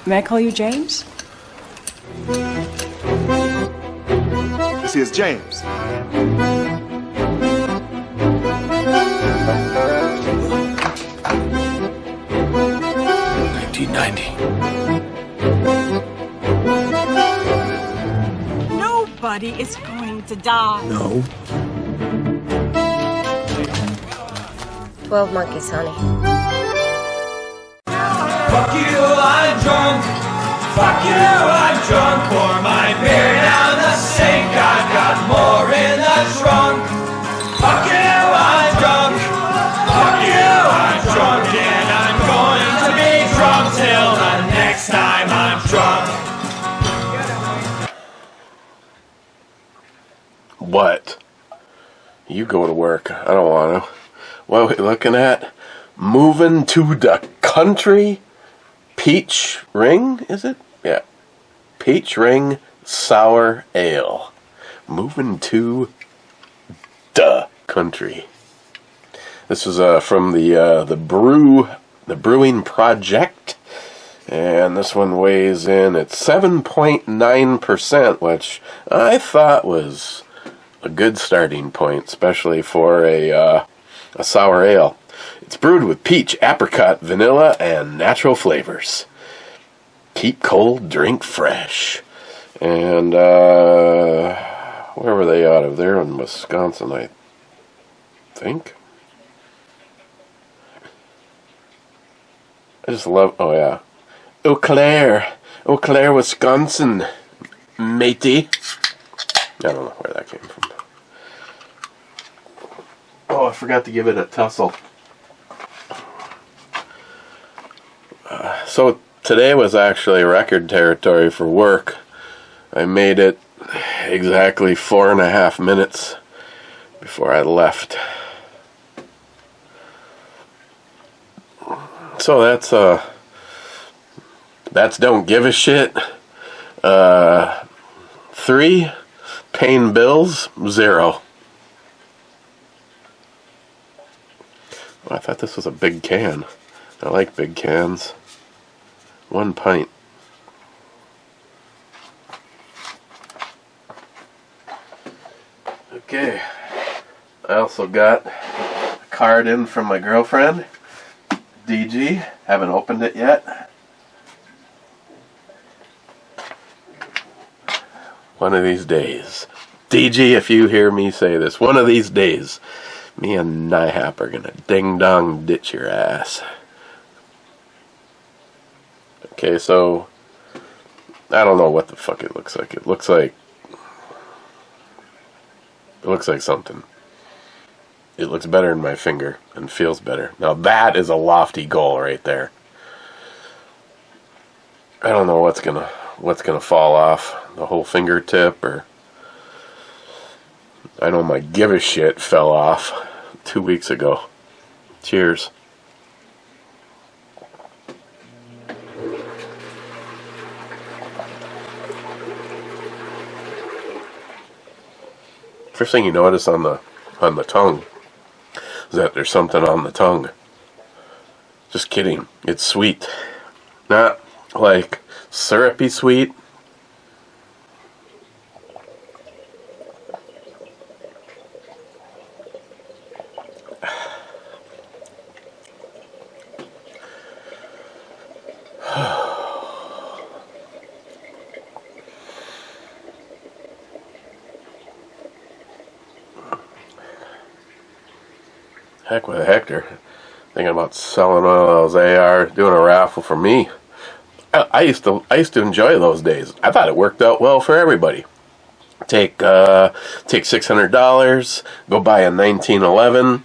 May I call you James? This is James. 1990. Nobody is going to die. No. 12 monkeys, honey. Fuck you, I'm drunk. Fuck you, I'm drunk. Pour my beer down the sink. I've got more in the trunk. Fuck you, I'm drunk. Fuck you, I'm drunk. And I'm going to be drunk till the next time I'm drunk. What? You go to work. I don't want to. What are we looking at? Moving to the country? Peach Ring, is it? Yeah. Peach Ring Sour Ale. Moving to the country. This is from the Brewing Project. And this one weighs in at 7.9%, which I thought was a good starting point, especially for a sour ale. It's brewed with peach, apricot, vanilla, and natural flavors. Keep cold, drink fresh. And where were they out of? They're in Wisconsin, I think. I just love, oh yeah. Eau Claire, Wisconsin, matey. I don't know where that came from. Oh, I forgot to give it a tussle. So today was actually record territory for work. I made it exactly 4.5 minutes before I left. So that's don't give a shit. 3, paying bills, 0. I thought this was a big can. I like big cans. 1 pint. Okay. I also got a card in from my girlfriend, DG. Haven't opened it yet. One of these days. DG, if you hear me say this, one of these days, me and Nihap are gonna ding-dong ditch your ass. Okay, so I don't know what the fuck it looks like. It looks like something. It looks better in my finger and feels better. Now that is a lofty goal right there. I don't know what's gonna fall off, the whole fingertip, or I know my give a shit fell off 2 weeks ago. Cheers. First thing you notice on the tongue is that there's something on the tongue. Just kidding. It's sweet. Not like syrupy sweet. Heck with a Hector. Thinking about selling one of those AR, doing a raffle for me. I used to enjoy those days. I thought it worked out well for everybody. Take $600, go buy a 1911,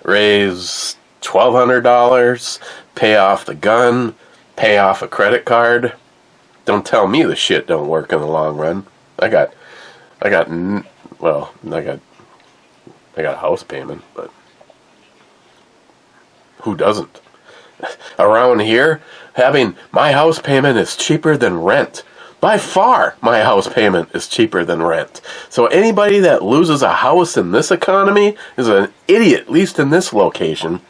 raise $1,200, pay off the gun, pay off a credit card. Don't tell me the shit don't work in the long run. I got a house payment, but who doesn't? Around here, having my house payment is cheaper than rent. By far, my house payment is cheaper than rent. So anybody that loses a house in this economy is an idiot, at least in this location.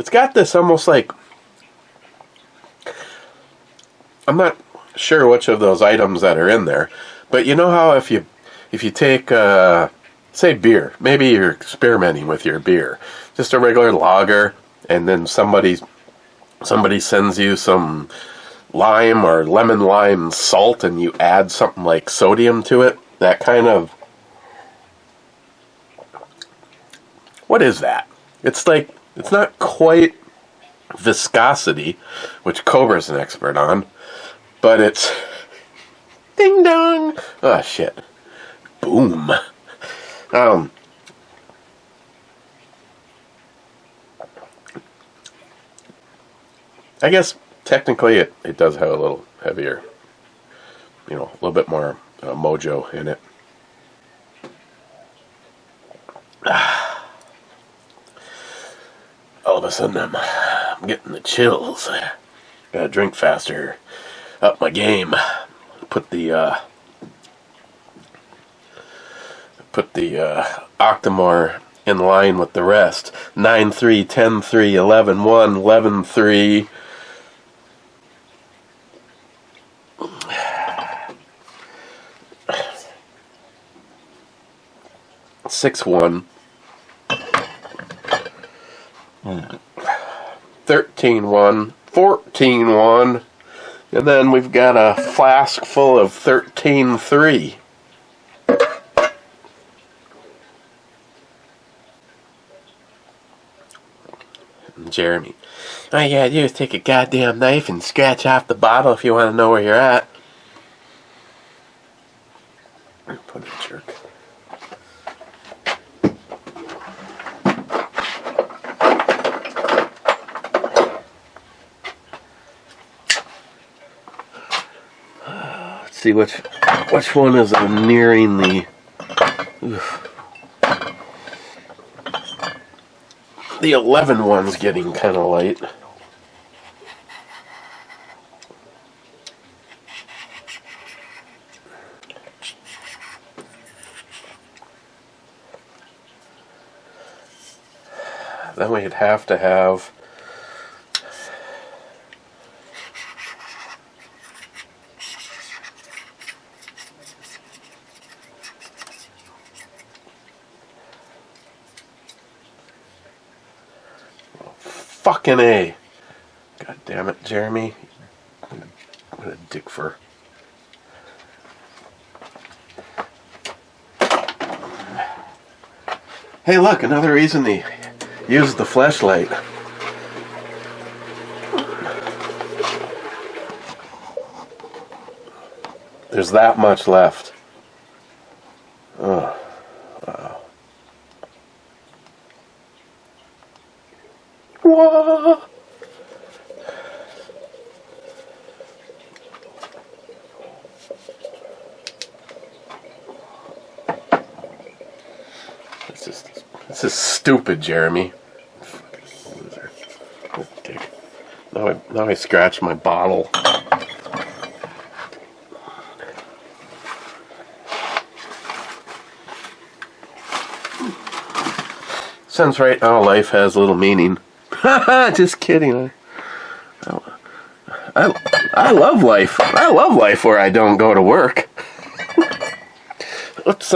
it's got this almost like, I'm not sure which of those items that are in there, but you know how if you take say beer, maybe you're experimenting with your beer, just a regular lager, and then somebody sends you some lime or lemon lime salt, and you add something like sodium to it. That kind of, what is that? It's like, it's not quite viscosity, which Cobra's an expert on, but it's ding dong. Oh shit. Boom. I guess technically it does have a little heavier, a little bit more mojo in it. All of a sudden I'm getting the chills. Gotta drink faster, up my game. Put the Octomore in line with the rest. 9-3, 10-3, 11-1, 11-3. 6-1. 13-1. 14-1. And then we've got a flask full of 13-3. Jeremy. All you gotta do is take a goddamn knife and scratch off the bottle if you want to know where you're at. Put a jerk. Let's see which one is nearing the. Oof. The 11 one's getting kind of light. Then we'd have to have fucking A. God damn it, Jeremy. What a dick for. Hey, look, another reason to use the flashlight. There's that much left. Oh, wow. Whoa. This is stupid, Jeremy. Fucking loser. Dick. Now I scratch my bottle. Since right now life has little meaning. Just kidding. I love life. I love life where I don't go to work. Let's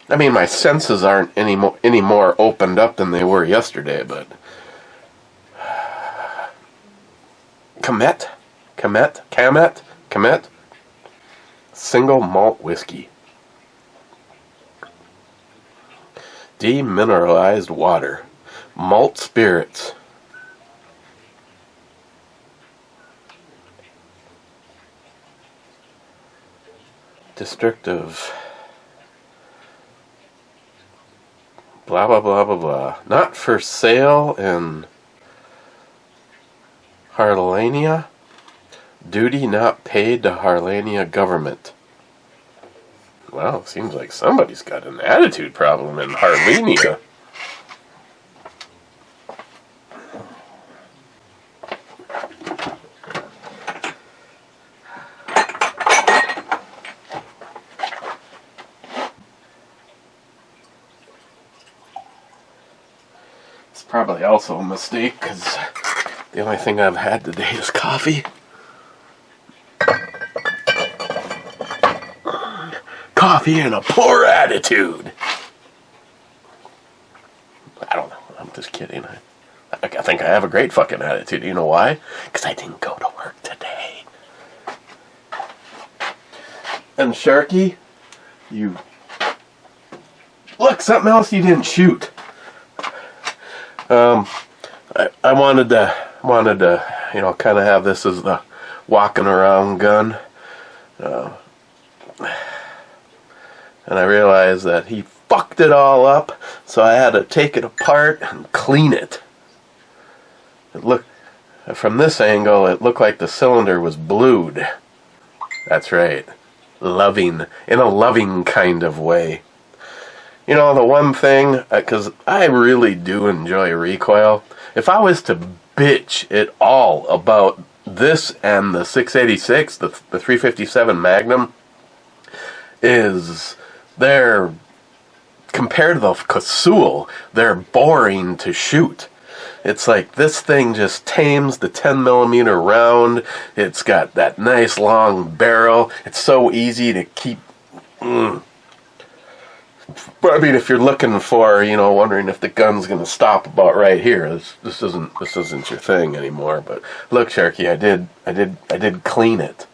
I mean, my senses aren't any more opened up than they were yesterday, but Comet, single malt whiskey, demineralized water, malt spirits, district of blah blah blah blah blah, not for sale in Harlania, duty not paid to Harlania government. Wow, seems like somebody's got an attitude problem in Harlania. It's probably also a mistake, because the only thing I've had today is coffee. Coffee and a poor attitude. I don't know. I'm just kidding. I think I have a great fucking attitude. You know why? Because I didn't go to work today. And Sharky, you... Look, something else you didn't shoot. I wanted to, you know, kind of have this as the walking around gun. And I realized that he fucked it all up, so I had to take it apart and clean it. From this angle, it looked like the cylinder was blued. That's right. In a loving kind of way. You know, the one thing, because I really do enjoy recoil, if I was to bitch at all about this and the 686, the 357 Magnum, is they're, compared to the Casull, they're boring to shoot. It's like this thing just tames the 10mm round. It's got that nice long barrel. It's so easy to keep... But I mean, if you're looking for, you know, wondering if the gun's going to stop about right here, this isn't your thing anymore. But look, Sharky, I did clean it.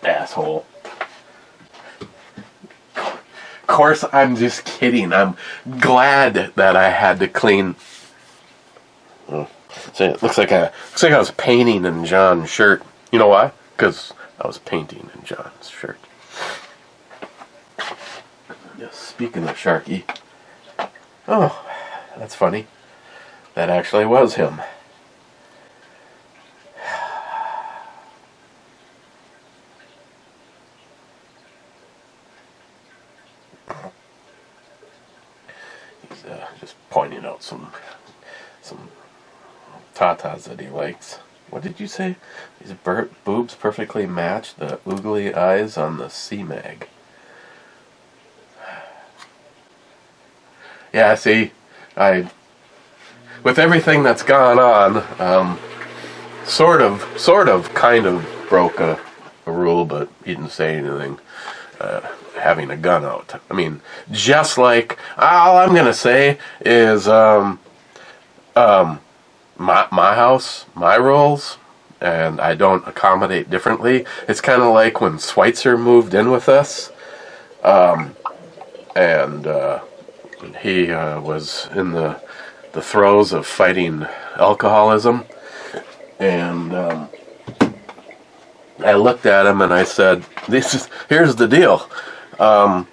Asshole. Of course, I'm just kidding. I'm glad that I had to clean. So it looks like I was painting in John's shirt. You know why? Because I was painting in John's shirt. Speaking of Sharky, oh, that's funny. That actually was him. He's just pointing out some tatas that he likes. What did you say? His boobs perfectly match the oogly eyes on the C-Mag. Yeah, see, with everything that's gone on, sort of, kind of broke a rule, but he didn't say anything, having a gun out. I mean, just like, all I'm going to say is, my house, my rules, and I don't accommodate differently. It's kind of like when Schweitzer moved in with us, he was in the throes of fighting alcoholism, and I looked at him and I said, here's the deal. The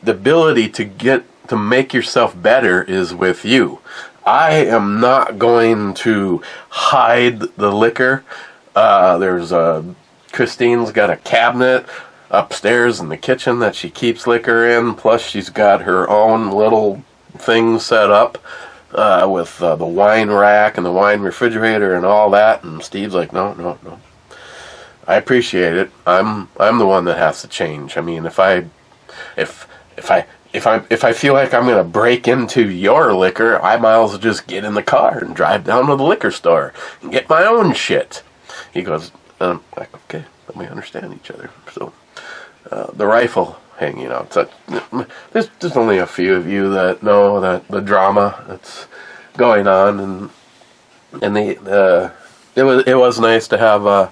ability to make yourself better is with you. I am not going to hide the liquor. Christine's got a cabinet upstairs in the kitchen that she keeps liquor in, plus she's got her own little thing set up with the wine rack and the wine refrigerator and all that, and Steve's like, no. I appreciate it. I'm the one that has to change. I mean, if I feel like I'm going to break into your liquor, I might as well just get in the car and drive down to the liquor store and get my own shit. He goes, like, okay, then we understand each other. So, the rifle hanging out. So, there's only a few of you that know that the drama that's going on, and it was nice to have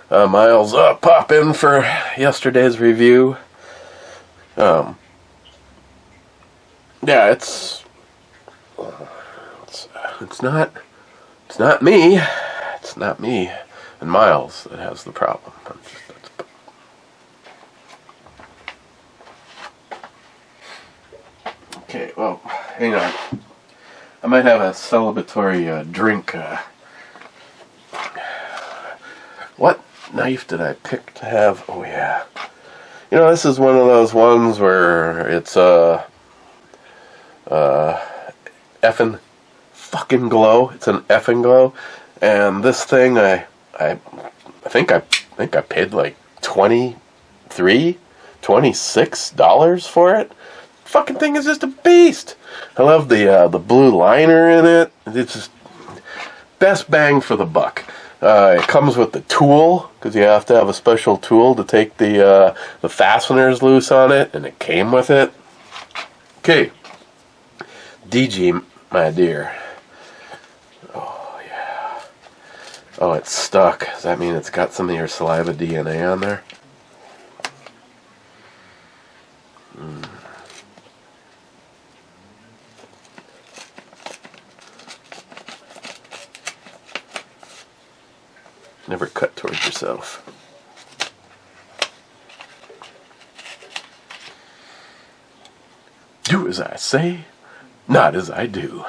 Miles pop in for yesterday's review. Yeah, it's not me. It's not me and Miles that has the problem. Okay, well, hang on. I might have a celebratory drink. What knife did I pick to have? Oh, yeah. You know, this is one of those ones where it's effing fucking glow. It's an effing glow. And this thing, I think I paid like $26 for it. fucking thing is just a beast. I love the blue liner in it. It's just best bang for the buck. It comes with the tool, because you have to have a special tool to take the fasteners loose on it, and it came with it. Okay, DG, my dear. Oh, yeah. Oh, it's stuck. Does that mean it's got some of your saliva DNA on there? Never cut towards yourself. Do as I say, not as I do.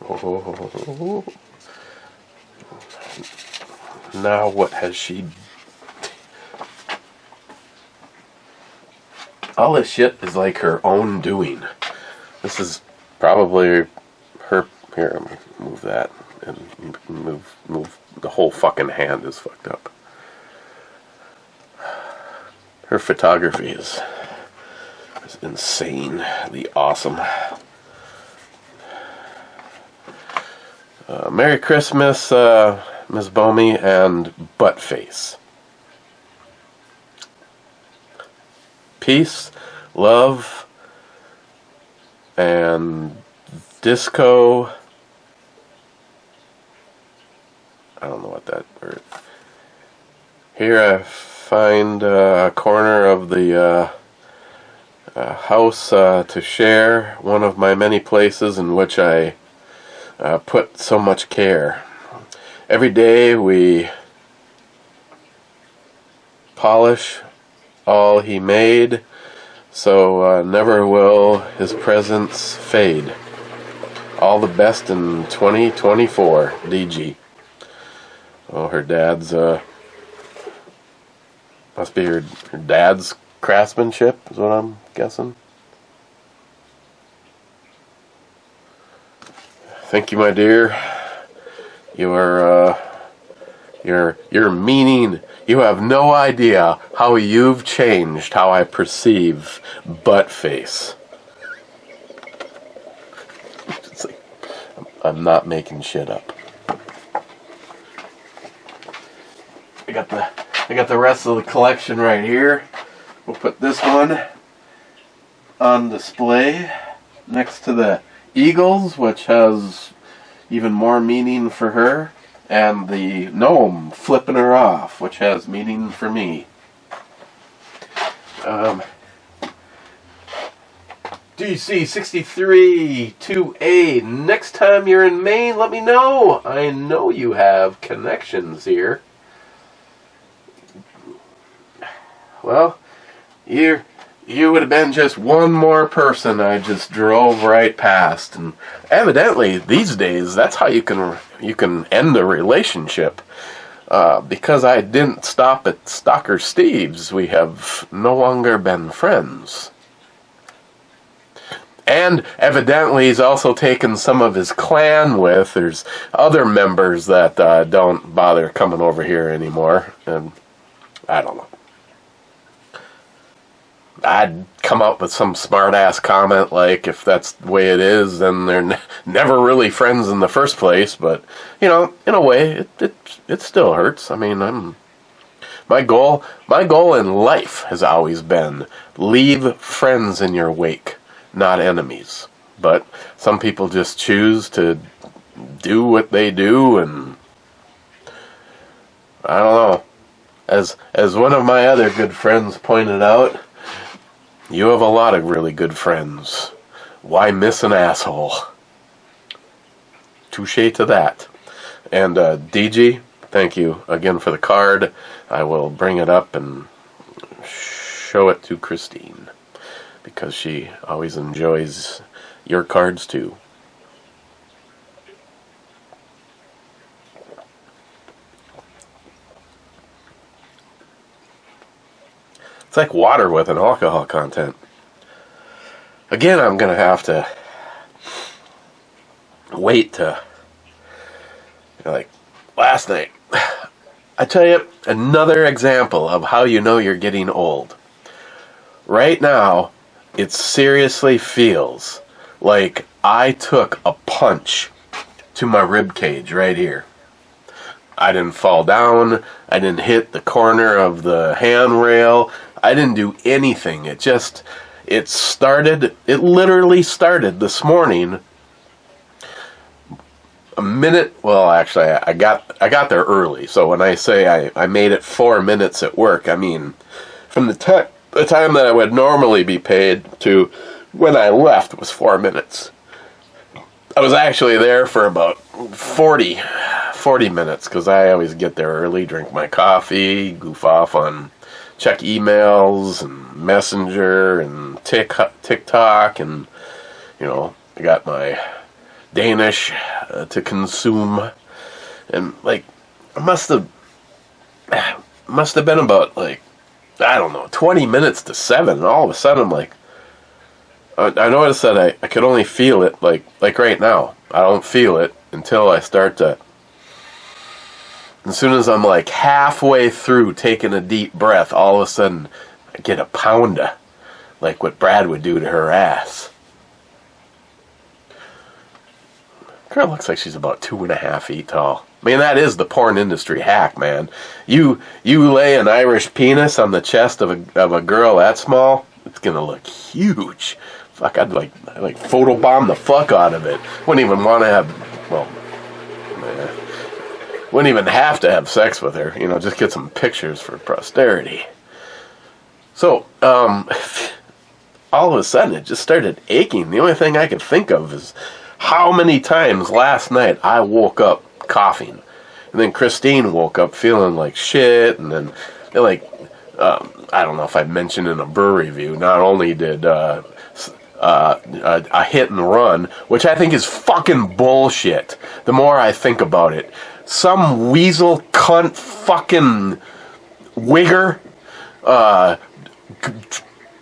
Oh. Now what has she... All this shit is like her own doing. This is probably her... Here, let me move that. And move... The whole fucking hand is fucked up. Her photography is insanely awesome. Merry Christmas, Ms. Bomey and Buttface. Peace, love, and disco. I don't know what that word. Here I find a corner of the house to share, one of my many places in which I put so much care. Every day we polish all he made, so never will his presence fade. All the best in 2024, DG. Oh, her dad's, must be her dad's craftsmanship, is what I'm guessing. Thank you, my dear. You are, you're meaning. You have no idea how you've changed how I perceive Buttface. It's like, I'm not making shit up. I got the rest of the collection right here. We'll put this one on display next to the Eagles, which has even more meaning for her, and the gnome flipping her off, which has meaning for me. DC 63 2A. Next time you're in Maine, let me know. I know you have connections here. Well, you would have been just one more person I just drove right past, and evidently these days that's how you can end a relationship. Because I didn't stop at Stalker Steve's, we have no longer been friends. And evidently he's also taken some of his clan with. There's other members that don't bother coming over here anymore, and I don't know. I'd come up with some smart-ass comment like, if that's the way it is, then they're never really friends in the first place. But, you know, in a way, it still hurts. I mean, my goal in life has always been leave friends in your wake, not enemies. But some people just choose to do what they do, and I don't know. As one of my other good friends pointed out, you have a lot of really good friends. Why miss an asshole? Touche to that. And DG, thank you again for the card. I will bring it up and show it to Christine, because she always enjoys your cards too. It's like water with an alcohol content. Again, I'm going to have to wait to, like last night, I tell you, another example of how you know you're getting old. Right now, it seriously feels like I took a punch to my rib cage right here. I didn't fall down. I didn't hit the corner of the handrail. I didn't do anything. It literally started this morning. A minute, well, actually, I got there early. So when I say I made it 4 minutes at work, I mean, from the time that I would normally be paid to when I left was 4 minutes. I was actually there for about 40 minutes, because I always get there early, drink my coffee, goof off on, check emails and Messenger and TikTok, and, you know, I got my Danish to consume, and, like, it must have been about, like, I don't know, 20 minutes to 7, and all of a sudden I'm like, I noticed that I could only feel it, like right now. I don't feel it until I start to, as soon as I'm like halfway through taking a deep breath, all of a sudden I get a pounder, like what Brad would do to her ass. Girl looks like she's about 2.5 feet tall. I mean, that is the porn industry hack, man. You lay an Irish penis on the chest of a girl that small, it's gonna look huge. Fuck, I'd like photobomb the fuck out of it. Wouldn't even want to have, well, wouldn't even have to have sex with her. You know, just get some pictures for posterity. So, all of a sudden, it just started aching. The only thing I could think of is how many times last night I woke up coughing. And then Christine woke up feeling like shit. And then, like, I don't know if I mentioned in a Burr review, not only did a hit and run, which I think is fucking bullshit. The more I think about it, some weasel cunt fucking wigger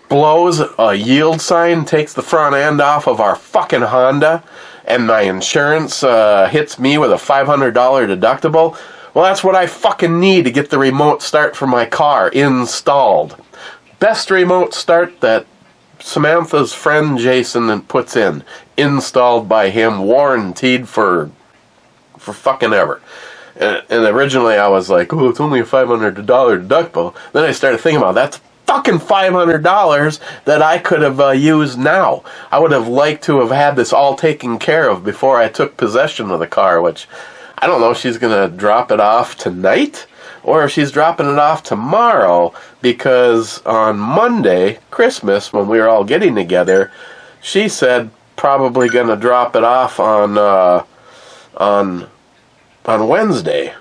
blows a yield sign, takes the front end off of our fucking Honda, and my insurance hits me with a $500 deductible. Well, that's what I fucking need to get the remote start for my car installed. Best remote start that Samantha's friend Jason puts in. Installed by him, warranted for fucking ever. And originally I was like, oh, it's only a $500 deductible. Then I started thinking about that's fucking $500 that I could have used now. I would have liked to have had this all taken care of before I took possession of the car, which I don't know if she's going to drop it off tonight or if she's dropping it off tomorrow, because on Monday, Christmas, when we were all getting together, she said probably going to drop it off on Wednesday.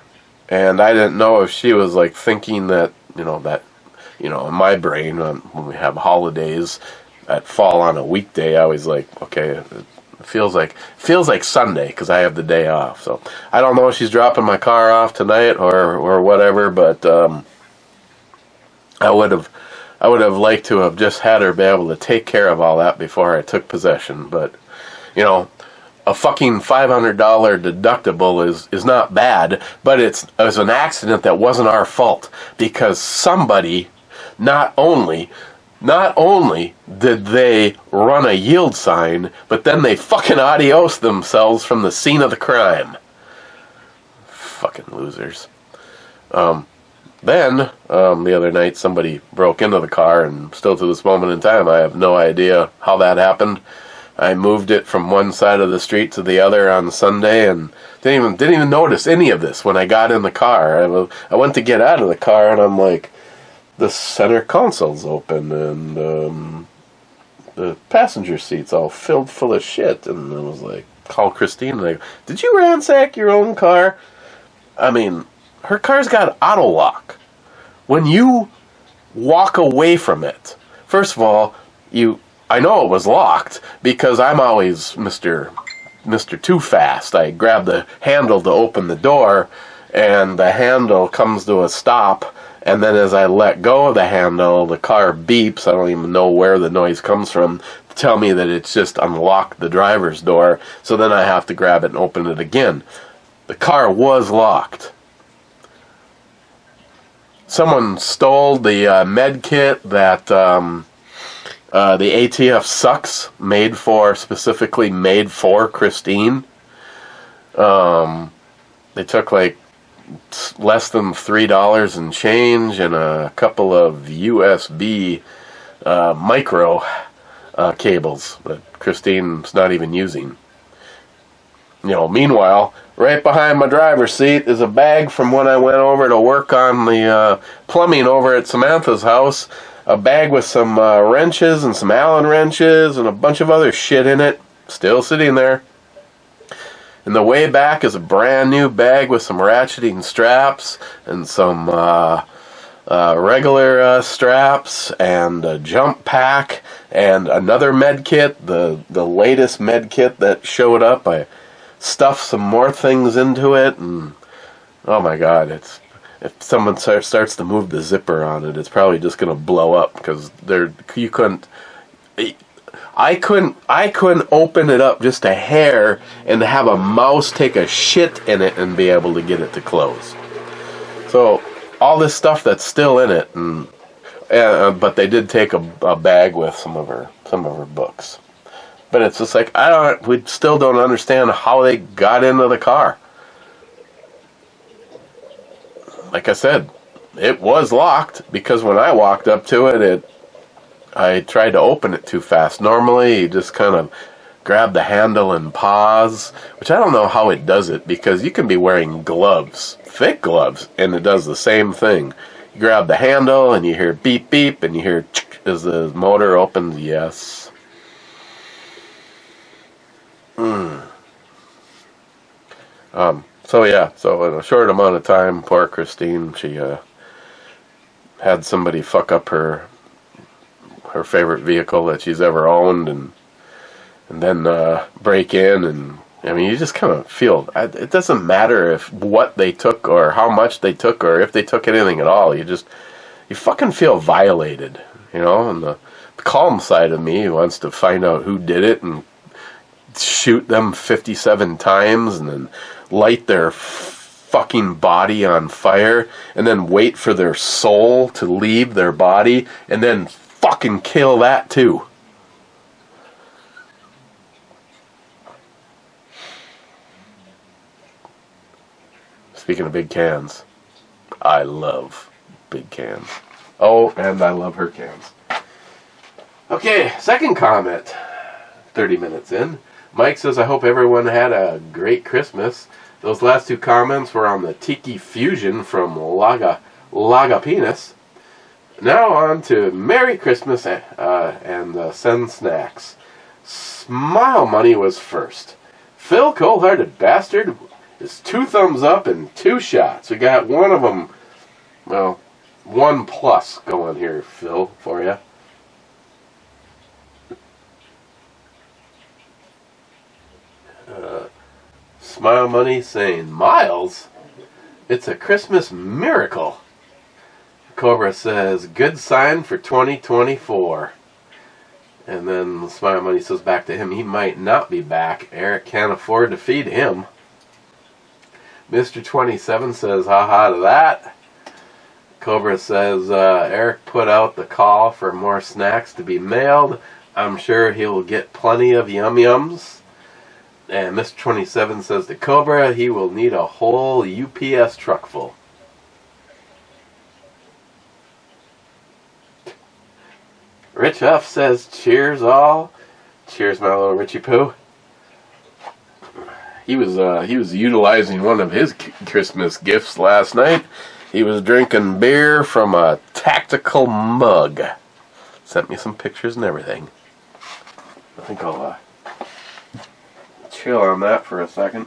And I didn't know if she was like thinking that, in my brain, when we have holidays that fall on a weekday, I was like, okay, it feels like Sunday because I have the day off. So I don't know if she's dropping my car off tonight or whatever, but I would have liked to have just had her be able to take care of all that before I took possession. But a fucking $500 deductible is not bad, but it was an accident that wasn't our fault, because somebody not only did they run a yield sign, but then they fucking adios themselves from the scene of the crime. Fucking losers. Then, the other night, somebody broke into the car, and still to this moment in time, I have no idea how that happened. I moved it from one side of the street to the other on Sunday, and didn't even notice any of this when I got in the car. I went to get out of the car, and I'm like, the center console's open, and the passenger seat's all filled full of shit. And I was like, call Christine, and I go, did you ransack your own car? I mean, her car's got auto lock. When you walk away from it, first of all, I know it was locked because I'm always Mr. Too Fast. I grab the handle to open the door, and the handle comes to a stop, and then as I let go of the handle, the car beeps. I don't even know where the noise comes from to tell me that it's just unlocked the driver's door, so then I have to grab it and open it again. The car was locked. someone stole the med kit that the ATF sucks specifically made for Christine. They took like less than $3 and change and a couple of USB micro cables that Christine's not even using. Meanwhile, right behind my driver's seat is a bag from when I went over to work on the plumbing over at Samantha's house. A bag with some wrenches and some Allen wrenches and a bunch of other shit in it. Still sitting there. In the way back is a brand new bag with some ratcheting straps and some regular straps and a jump pack and another med kit, the latest med kit that showed up. I stuffed some more things into it, and oh my god, if someone starts to move the zipper on it, it's probably just going to blow up because I couldn't open it up just a hair and have a mouse take a shit in it and be able to get it to close. So all this stuff that's still in it, but they did take a bag with some of her books. But it's just like we still don't understand how they got into the car. Like I said, it was locked because when I walked up to it, I tried to open it too fast. Normally, you just kind of grab the handle and pause, which I don't know how it does it because you can be wearing gloves, thick gloves, and it does the same thing. You grab the handle and you hear beep beep and you hear as the motor opens. Yes. So in a short amount of time, poor Christine, she had somebody fuck up her favorite vehicle that she's ever owned, and then break in, and I mean, you just kind of feel it doesn't matter if what they took or how much they took or if they took anything at all. You fucking feel violated, and the calm side of me wants to find out who did it and shoot them 57 times and then light their fucking body on fire and then wait for their soul to leave their body and then fucking kill that too. Speaking of big cans, I love big cans. Oh, and I love her cans. Okay, second comment. 30 minutes in. Mike says, I hope everyone had a great Christmas. Those last two comments were on the Tiki Fusion from Laga Penis. Now on to Merry Christmas and send snacks. Smile Money was first. Phil Cold-Hearted Bastard is 2 thumbs up and 2 shots. We got one of them, 1+ going here, Phil, for you. Smile Money saying, Miles, it's a Christmas miracle. Cobra says, good sign for 2024. And then Smile Money says back to him, he might not be back. Eric can't afford to feed him. Mr. 27 says, haha to that. Cobra says, Eric put out the call for more snacks to be mailed. I'm sure he'll get plenty of yum-yums. And Mr. 27 says to Cobra, he will need a whole UPS truck full. Rich Huff says, cheers all. Cheers, my little Richie Poo. He was utilizing one of his Christmas gifts last night. He was drinking beer from a tactical mug. Sent me some pictures and everything. I think I'll chill on that for a second.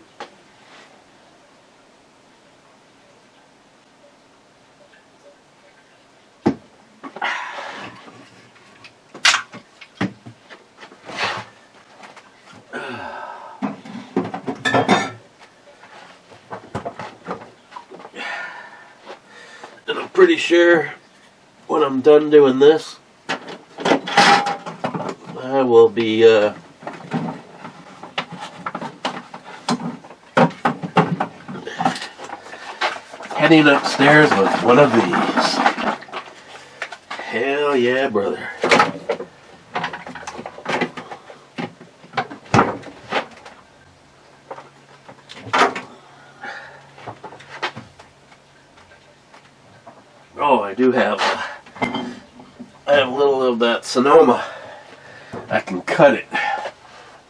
And I'm pretty sure when I'm done doing this, I will be heading upstairs with one of these. Hell yeah, brother. Oh, I do have a little of that Sonoma. I can cut it.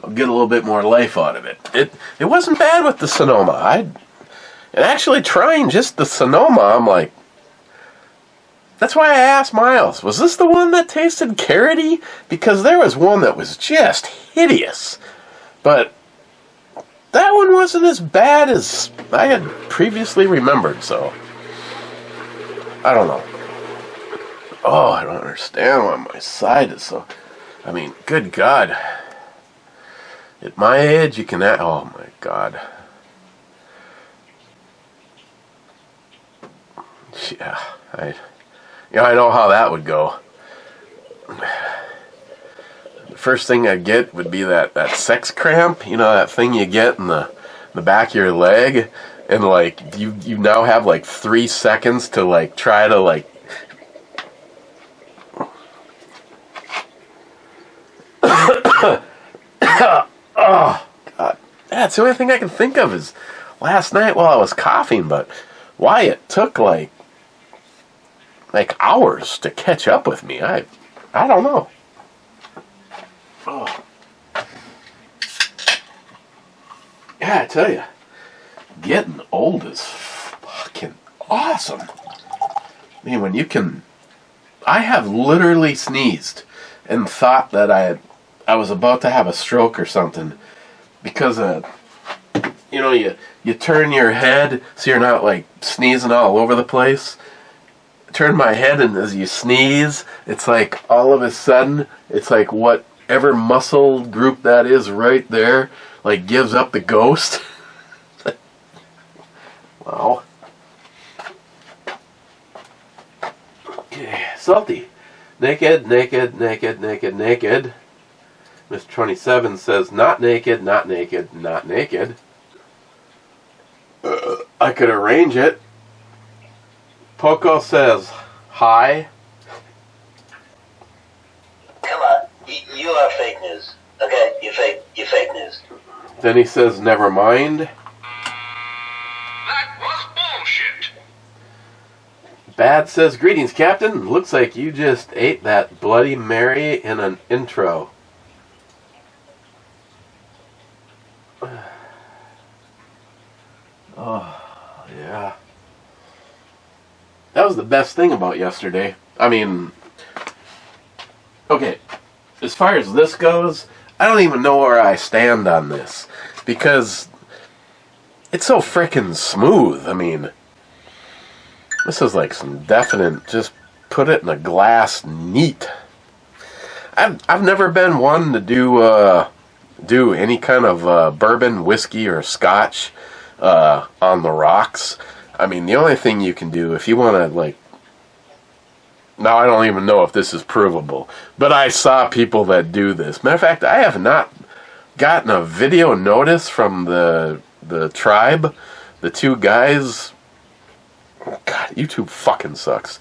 I'll get a little bit more life out of it. It wasn't bad with the Sonoma. And actually trying just the Sonoma, I'm like, that's why I asked Miles, was this the one that tasted carroty? Because there was one that was just hideous. But that one wasn't as bad as I had previously remembered, so I don't know. Oh, I don't understand why my side is so... I mean, good God. At my age, you can... Oh, my God. Yeah, I know how that would go. The first thing I'd get would be that sex cramp. You know, that thing you get in the back of your leg? And, like, you now have, like, 3 seconds to, like, try to, like... Oh, God. That's the only thing I can think of is last night while I was coughing, but why it took, like hours to catch up with me, I don't know. Oh. Yeah, I tell you, getting old is fucking awesome. I mean, when you can... I have literally sneezed and thought that I was about to have a stroke or something because you know, you turn your head so you're not like sneezing all over the place. Turn my head, and as you sneeze, it's like all of a sudden it's like whatever muscle group that is right there like gives up the ghost. Wow. Okay, salty. Naked, naked, naked, naked, naked. Mr. 27 says, not naked, not naked, not naked. I could arrange it. Poco says, hi. Come on, you are fake news. Okay, you fake news. Then he says, never mind. That was bullshit. Bad says, greetings, Captain. Looks like you just ate that Bloody Mary in an intro. Oh, yeah. That was the best thing about yesterday. I mean, okay, as far as this goes, I don't even know where I stand on this. Because it's so frickin' smooth. I mean, this is like some definite, just put it in a glass neat. I've never been one to do any kind of bourbon, whiskey, or scotch on the rocks. I mean, the only thing you can do if you want to, like... Now, I don't even know if this is provable, but I saw people that do this. Matter of fact, I have not gotten a video notice from the tribe, the two guys. God, YouTube fucking sucks.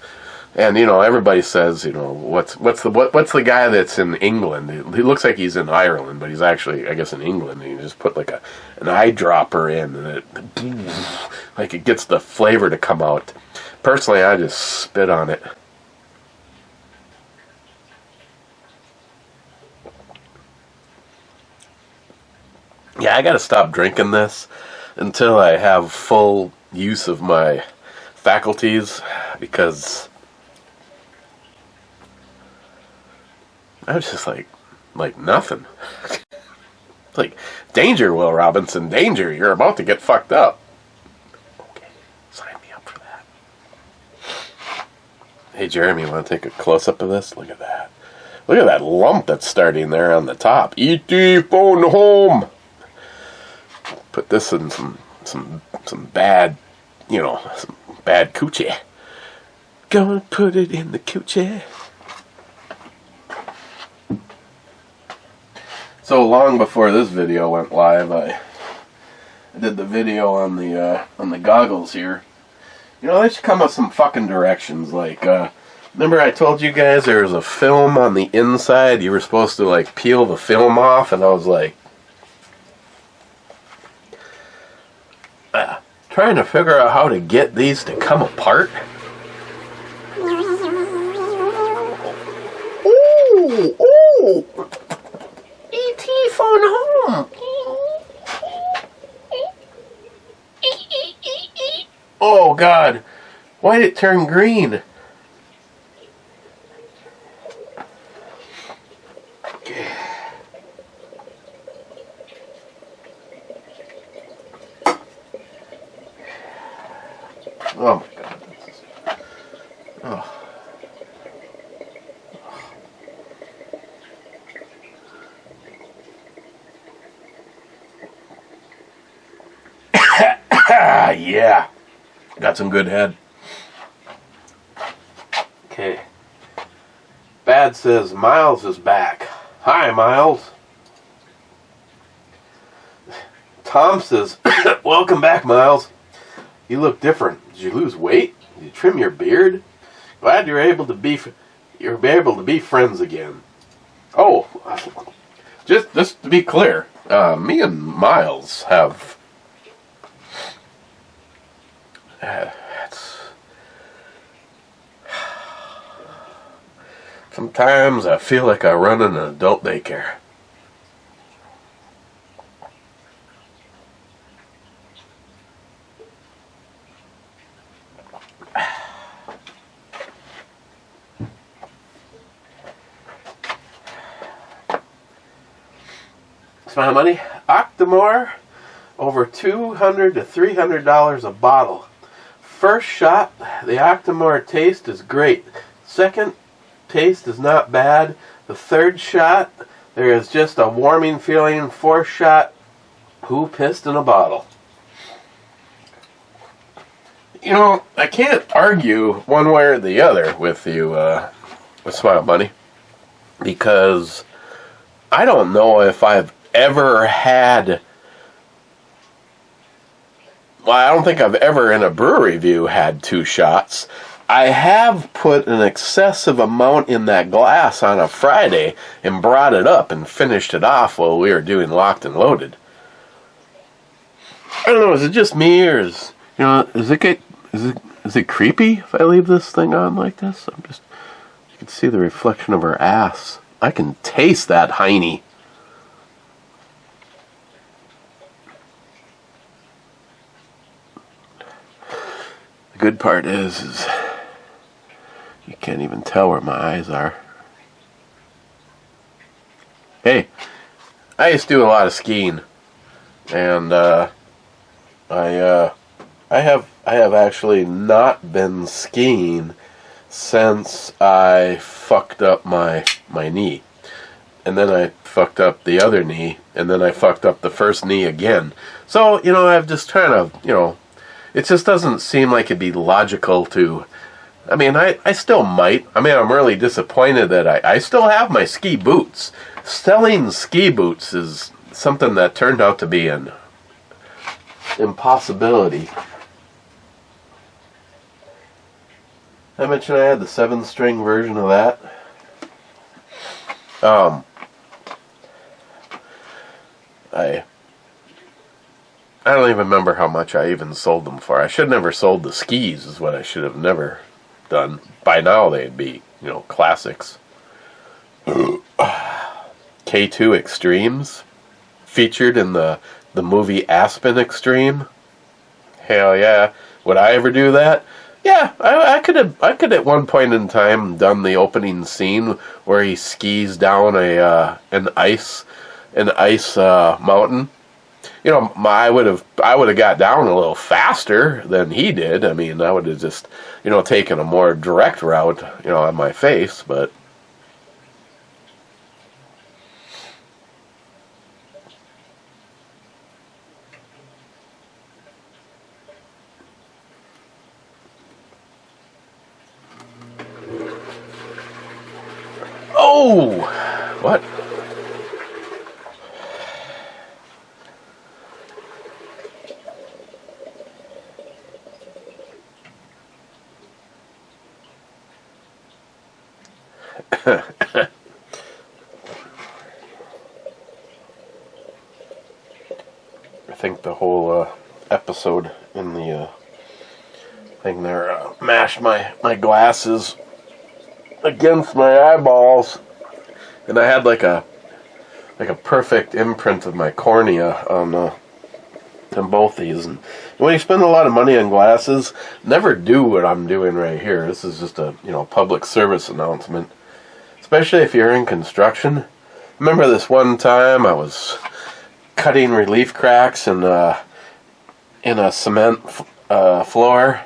And, you know, everybody says, you know, what's the guy that's in England? He looks like he's in Ireland, but he's actually, I guess, in England. And you just put like an eyedropper in, and it gets the flavor to come out. Personally, I just spit on it. Yeah, I gotta stop drinking this until I have full use of my faculties, because I was just like nothing. It's like, danger, Will Robinson, danger, you're about to get fucked up. Okay, sign me up for that. Hey, Jeremy, want to take a close-up of this? Look at that. Look at that lump that's starting there on the top. E.T. phone home! Put this in some bad, you know, some bad coochie. Gonna put it in the coochie. So long before this video went live, I did the video on the goggles here, You know, they should come with some fucking directions. Like, remember I told you guys there was a film on the inside? You were supposed to, like, peel the film off, and I was like, trying to figure out how to get these to come apart. Ooh! E.T. phone home! Oh, God. Why did it turn green? Oh, my God. Oh. Yeah. Got some good head. Okay. Bad says Miles is back. Hi, Miles. Tom says, welcome back, Miles. You look different. Did you lose weight? Did you trim your beard? Glad you're able to be friends again. Oh, just to be clear, me and Miles have. Sometimes I feel like I run an adult daycare. Smile money. Octomore, over $200 to $300 a bottle. First shot, the Octomore taste is great. Second taste is not bad. The third shot, there is just a warming feeling. Fourth shot, who pissed in a bottle? You know, I can't argue one way or the other with you, with Smile Bunny, because I don't know if I've ever had. Well, I don't think I've ever in a brewery review had 2 shots. I have put an excessive amount in that glass on a Friday and brought it up and finished it off while we were doing Locked and Loaded. I don't know, is it just me, or is it creepy if I leave this thing on like this? You can see the reflection of her ass. I can taste that hiney. The good part is you can't even tell where my eyes are. Hey, I used to do a lot of skiing, and I have actually not been skiing since I fucked up my knee, and then I fucked up the other knee, and then I fucked up the first knee again. So I've just trying to it just doesn't seem like it'd be logical to. I mean, I still might. I mean, I'm really disappointed that I still have my ski boots. Selling ski boots is something that turned out to be an impossibility. I mentioned I had the 7-string version of that. I don't even remember how much I even sold them for. I should have never sold the skis, is what I should have never done. By now they'd be, classics. K2 Extremes, featured in the movie Aspen Extreme. Hell yeah. Would I ever do that? Yeah, I could at one point in time done the opening scene where he skis down an ice mountain. I would have got down a little faster than he did. I mean, I would have just, taken a more direct route, on my face, but. Oh! What? I think the whole episode in the thing there mashed my glasses against my eyeballs, and I had like a perfect imprint of my cornea on both these. And when you spend a lot of money on glasses, never do what I'm doing right here. This is just a public service announcement, especially if you're in construction. Remember this one time I was cutting relief cracks in a cement floor,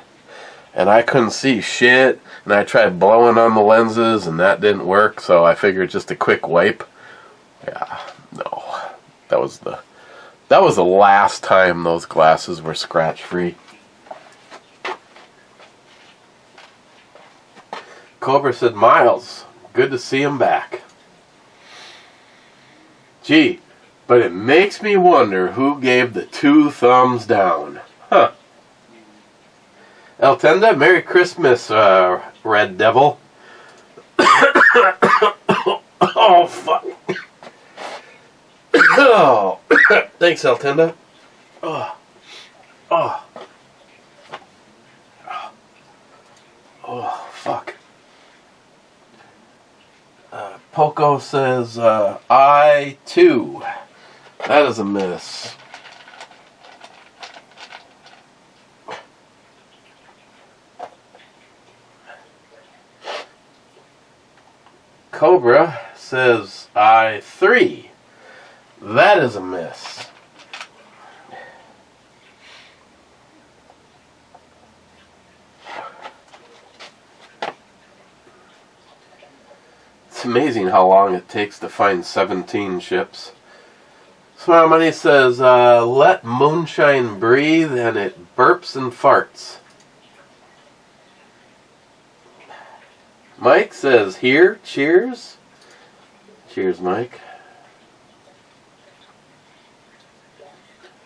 and I couldn't see shit, and I tried blowing on the lenses, and that didn't work, so I figured just a quick wipe. Yeah, no. That was the last time those glasses were scratch-free. Cobra said, Miles, good to see him back. Gee, but it makes me wonder who gave the 2 thumbs down. Huh. El Tenda, Merry Christmas, Red Devil. Oh, fuck. Oh, thanks, El Tenda. Oh. Oh. Oh, fuck. Poco says, I too. That is a miss. Cobra says, I 3. That is a miss. It's amazing how long it takes to find 17 ships. Smart Money says, let moonshine breathe and it burps and farts. Mike says, here, cheers. Cheers, Mike.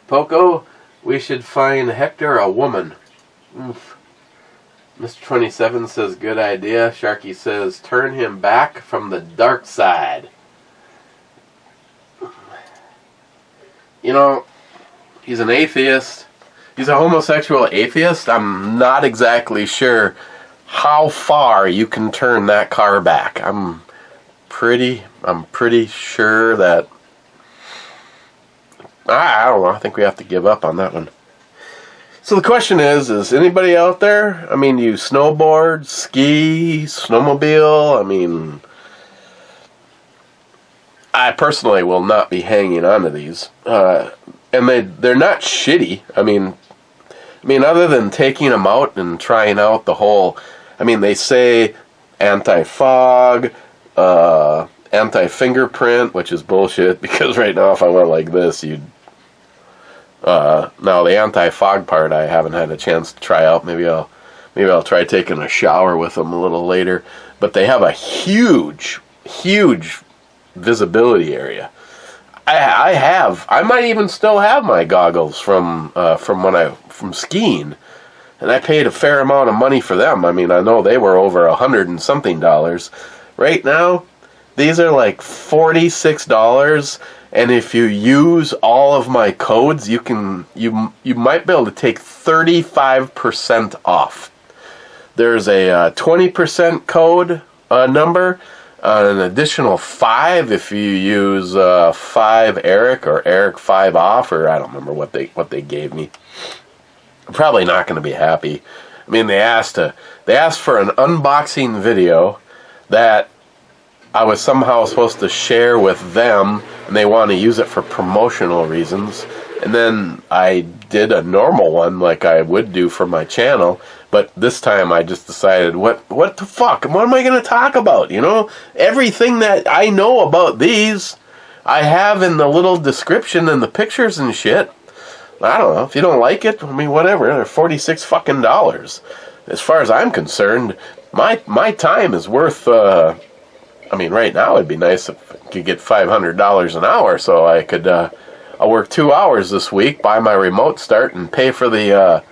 Poco, we should find Hector a woman. Oof. Mr. 27 says, good idea. Sharky says, turn him back from the dark side. You know, he's an atheist. He's a homosexual atheist. I'm not exactly sure how far you can turn that car back. I'm pretty sure that I don't know. I think we have to give up on that one. So the question is anybody out there? I mean, you snowboard, ski, snowmobile? I mean, I personally will not be hanging on to these. And they're not shitty. I mean, other than taking them out and trying out the whole, they say anti-fog, anti-fingerprint, which is bullshit, because right now if I went like this, you'd... now the anti-fog part I haven't had a chance to try out. Maybe I'll try taking a shower with them a little later. But they have a huge visibility area. I might even still have my goggles from skiing, and I paid a fair amount of money for them. I know they were over $100 and something. Right now, these are like $46, and if you use all of my codes, you might be able to take 35% off. There's a 20% code number. An additional 5 if you use 5 Eric or Eric 5 off, or I don't remember what they gave me. I'm probably not going to be happy. They asked for an unboxing video that I was somehow supposed to share with them, and they want to use it for promotional reasons. And then I did a normal one like I would do for my channel, but this time I just decided, what the fuck? What am I going to talk about? Everything that I know about these, I have in the little description and the pictures and shit. I don't know. If you don't like it, whatever. They're $46 fucking dollars. As far as I'm concerned, my time is worth... right now it'd be nice if I could get $500 an hour, so I could... I'll work 2 hours this week, buy my remote start, and pay for the...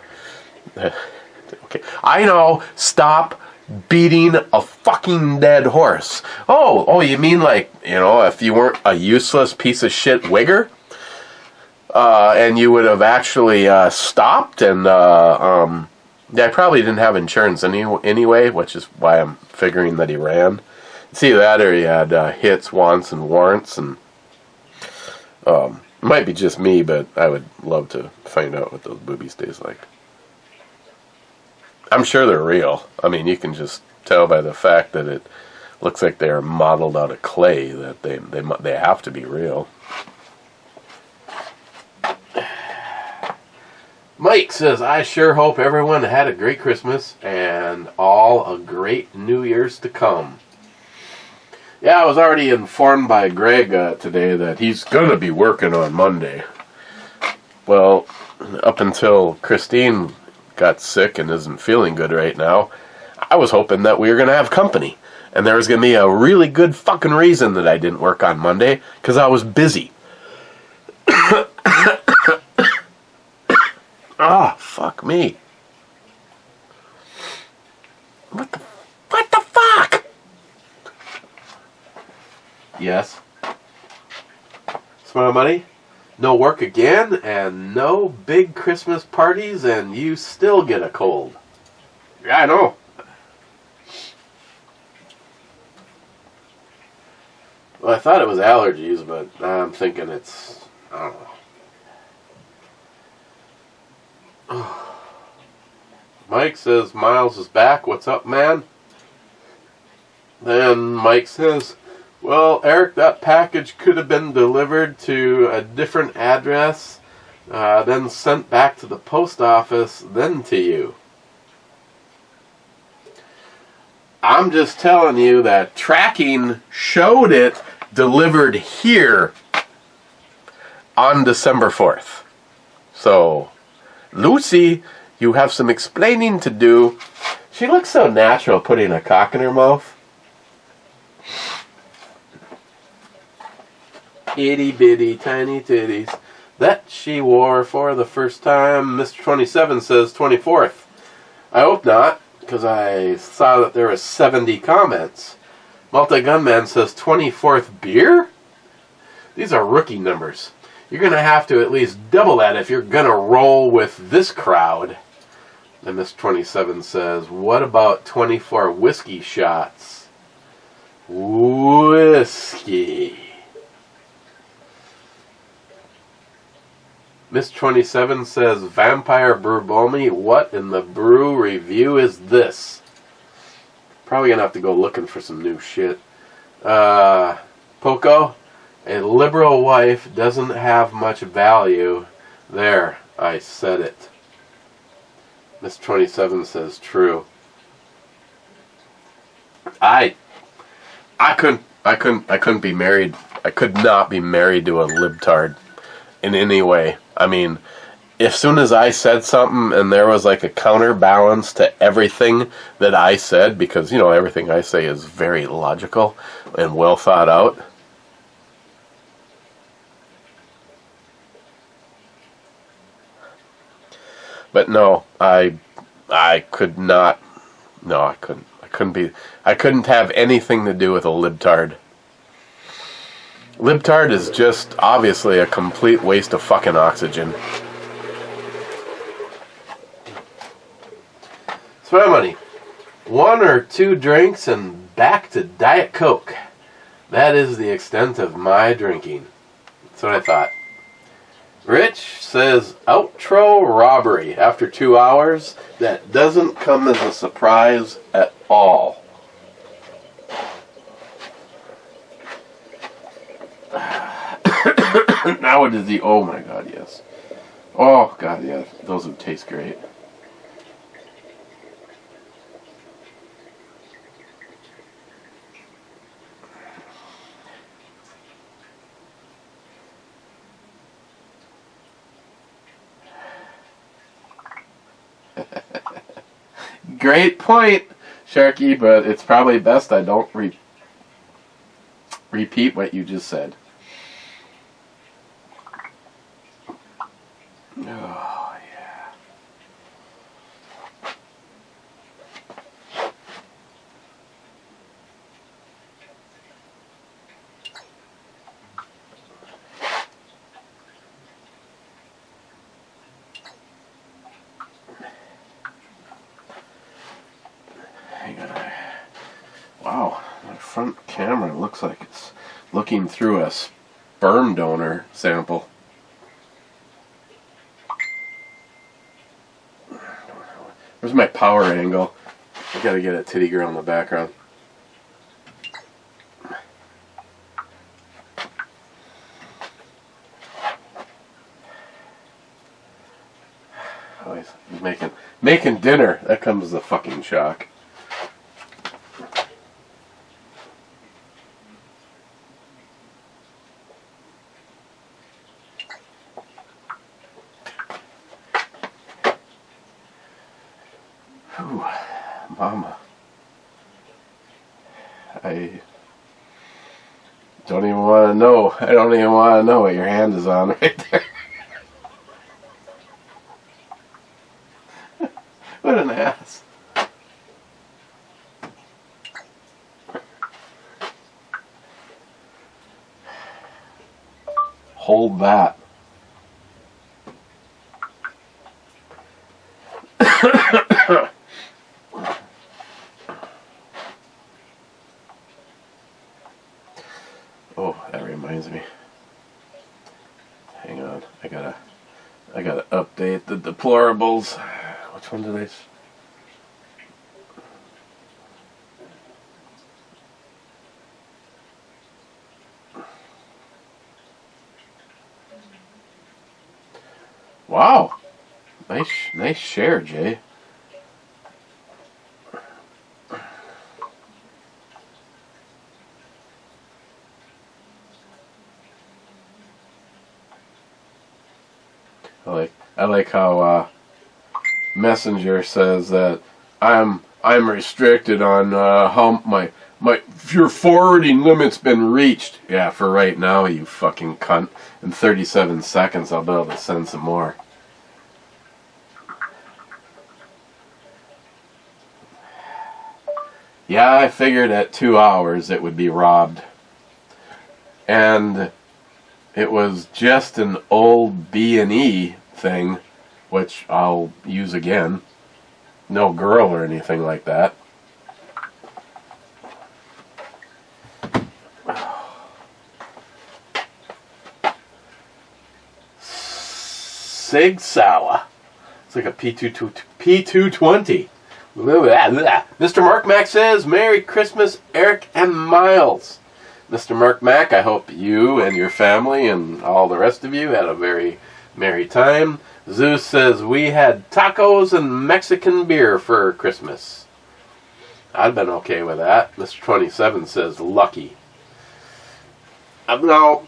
Okay, I know. Stop beating a fucking dead horse. Oh, you mean like, if you weren't a useless piece of shit wigger, and you would have actually stopped, and I probably didn't have insurance anyway, which is why I'm figuring that he ran. It's either that or he had hits, wants, and warrants, and it might be just me, but I would love to find out what those boobies taste like. I'm sure they're real. I mean, you can just tell by the fact that it looks like they're modeled out of clay that they have to be real. Mike says, I sure hope everyone had a great Christmas and all a great New Year's to come. Yeah, I was already informed by Greg today that he's going to be working on Monday. Well, up until Christine got sick and isn't feeling good right now, I was hoping that we were going to have company. And there was going to be a really good fucking reason that I didn't work on Monday, because I was busy. Ah, fuck me. What the fuck? Yes. Smile money? No work again, and no big Christmas parties, and you still get a cold. Yeah, I know. Well, I thought it was allergies, but now I'm thinking it's, I don't know. Mike says, Miles is back. What's up, man? Then Mike says, well, Eric, that package could have been delivered to a different address, then sent back to the post office, then to you. I'm just telling you that tracking showed it delivered here on December 4th. So, Lucy, you have some explaining to do. She looks so natural putting a cock in her mouth. Itty bitty tiny titties that she wore for the first time. Mr. 27 says 24th. I hope not, because I saw that there were 70 comments. Multi-Gunman says 24th beer? These are rookie numbers. You're going to have to at least double that if you're going to roll with this crowd. And Mr. 27 says, what about 24 whiskey shots? Whiskey. Miss 27 says, Vampire Brewbomi, what in the brew review is this? Probably going to have to go looking for some new shit. Poco, a liberal wife doesn't have much value. There, I said it. Miss 27 says, true. I couldn't be married. I could not be married to a libtard in any way. I mean, as soon as I said something and there was like a counterbalance to everything that I said, because, everything I say is very logical and well thought out. But no, I could not. No, I couldn't. I couldn't have anything to do with a libtard. Libtard is just obviously a complete waste of fucking oxygen. Spend money. 1 or 2 drinks and back to Diet Coke. That is the extent of my drinking. That's what I thought. Rich says, outro robbery after 2 hours. That doesn't come as a surprise at all. Now it is the, oh my god, yes. Oh god, yeah, those would taste great. Great point, Sharky, but it's probably best I don't repeat what you just said. Oh, yeah. front camera looks like it's looking through a sperm donor sample. Where's my power angle? I gotta get a titty girl in the background. Oh, he's making dinner. That comes as a fucking shock. Ooh, mama. I don't even want to know. I don't even want to know what your hand is on right there. What an ass. Hold that. Oh, that reminds me. Hang on, I gotta update the deplorables. Which one did I? Wow, nice share, Jay. I like how Messenger says that I'm restricted on how your forwarding limit's been reached. Yeah, for right now, you fucking cunt. In 37 seconds, I'll be able to send some more. Yeah, I figured at 2 hours it would be robbed. And it was just an old B&E thing, which I'll use again. No girl or anything like that. Sig Sauer. It's like a P220. Mr. Mark Mack says, Merry Christmas, Eric and Miles. Mr. Mark Mack, I hope you and your family and all the rest of you had a very merry time. Zeus says, we had tacos and Mexican beer for Christmas. I'd been okay with that. Mr. 27 says, lucky. Now,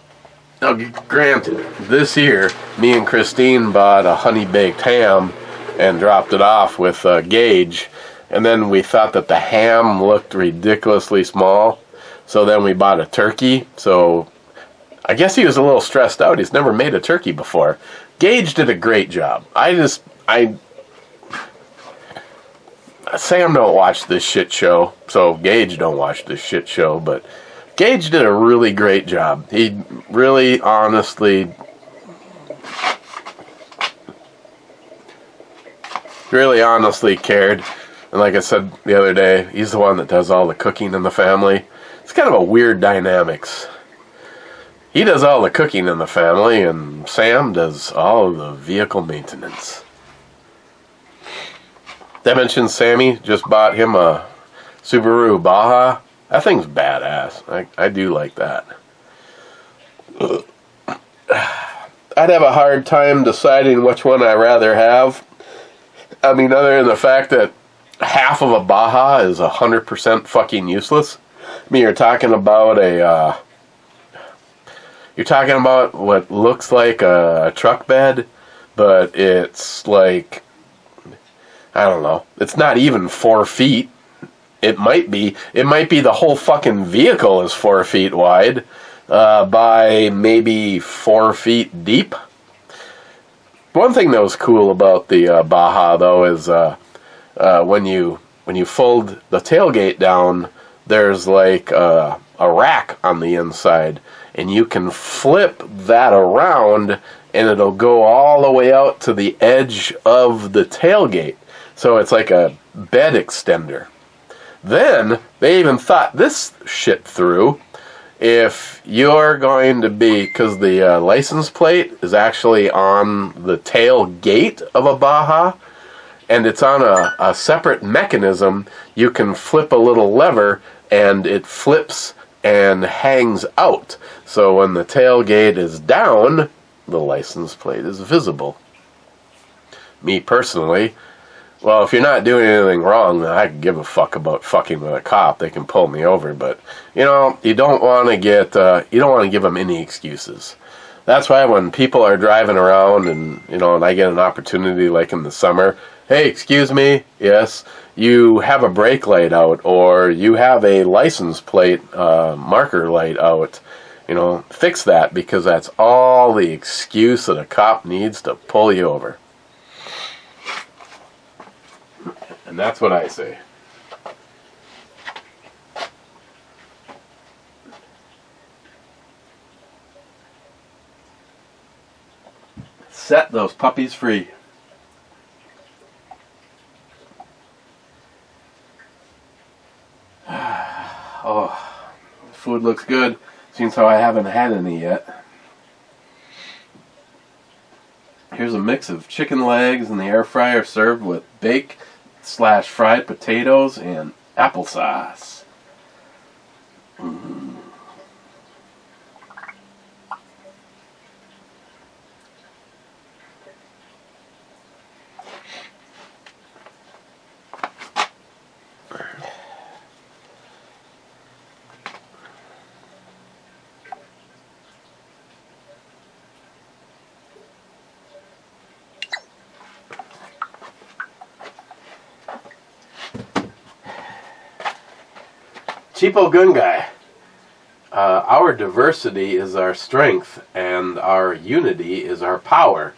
granted, this year, me and Christine bought a honey-baked ham and dropped it off with Gage. And then we thought that the ham looked ridiculously small. So then we bought a turkey. So I guess he was a little stressed out. He's never made a turkey before. Gage did a great job. Sam don't watch this shit show. So Gage don't watch this shit show. But Gage did a really great job. He really honestly cared. And like I said the other day, he's the one that does all the cooking in the family. It's kind of a weird dynamics. He does all the cooking in the family, and Sam does all of the vehicle maintenance. Did I mention Sammy just bought him a Subaru Baja? That thing's badass. I do like that. I'd have a hard time deciding which one I'd rather have. I mean, other than the fact that half of a Baja is 100% fucking useless. I mean, you're talking about what looks like a truck bed, but it's like, I don't know, it's not even 4 feet. It might be the whole fucking vehicle is 4 feet wide, by maybe 4 feet deep. One thing that was cool about the Baja, though, is when you fold the tailgate down, there's like a rack on the inside, and you can flip that around, and it'll go all the way out to the edge of the tailgate. So it's like a bed extender. Then they even thought this shit through. If you're going to be, because the license plate is actually on the tailgate of a Baja, and it's on a separate mechanism, you can flip a little lever, and it flips and hangs out. So when the tailgate is down, the license plate is visible. Me personally, well, if you're not doing anything wrong, then I can give a fuck about fucking with a cop. They can pull me over, but you don't want to give them any excuses. That's why when people are driving around and and I get an opportunity like in the summer, hey, excuse me, yes, you have a brake light out or you have a license plate marker light out. Fix that, because that's all the excuse that a cop needs to pull you over. And that's what I say. Set those puppies free. Oh, the food looks good. Seems how I haven't had any yet. Here's a mix of chicken legs in the air fryer served with bake/fried potatoes and applesauce. Cheapo Gun Guy. Our diversity is our strength, and our unity is our power.